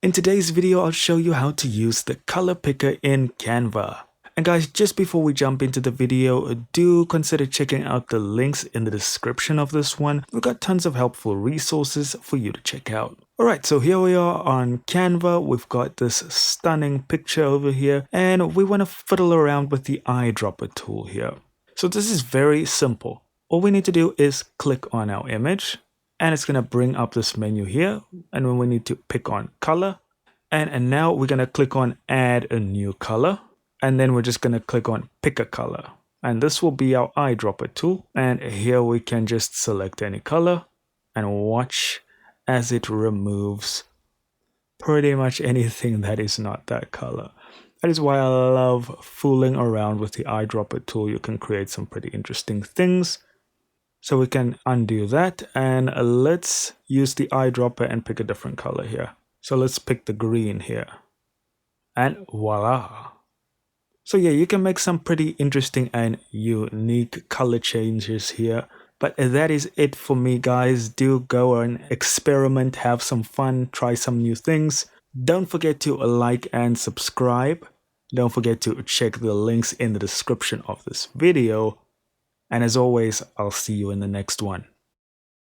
In today's video, I'll show you how to use the color picker in Canva. And guys, just before we jump into the video, do consider checking out the links in the description of this one. We've got tons of helpful resources for you to check out. Alright, so here we are on Canva. We've got this stunning picture over here, and we want to fiddle around with the eyedropper tool here. So this is very simple. All we need to do is click on our image, and it's going to bring up this menu here, and then we need to pick on color, and now we're going to click on add a new color, and then we're just going to click on pick a color, and this will be our eyedropper tool. And here we can just select any color and watch as it removes pretty much anything that is not that color. That is why I love fooling around with the eyedropper tool. You can create some pretty interesting things. So we can undo that, and let's use the eyedropper and pick a different color here. So let's pick the green here, and voila. So yeah, you can make some pretty interesting and unique color changes here. But that is it for me, guys. Do go and experiment, have some fun, try some new things. Don't forget to like and subscribe. Don't forget to check the links in the description of this video. And as always, I'll see you in the next one.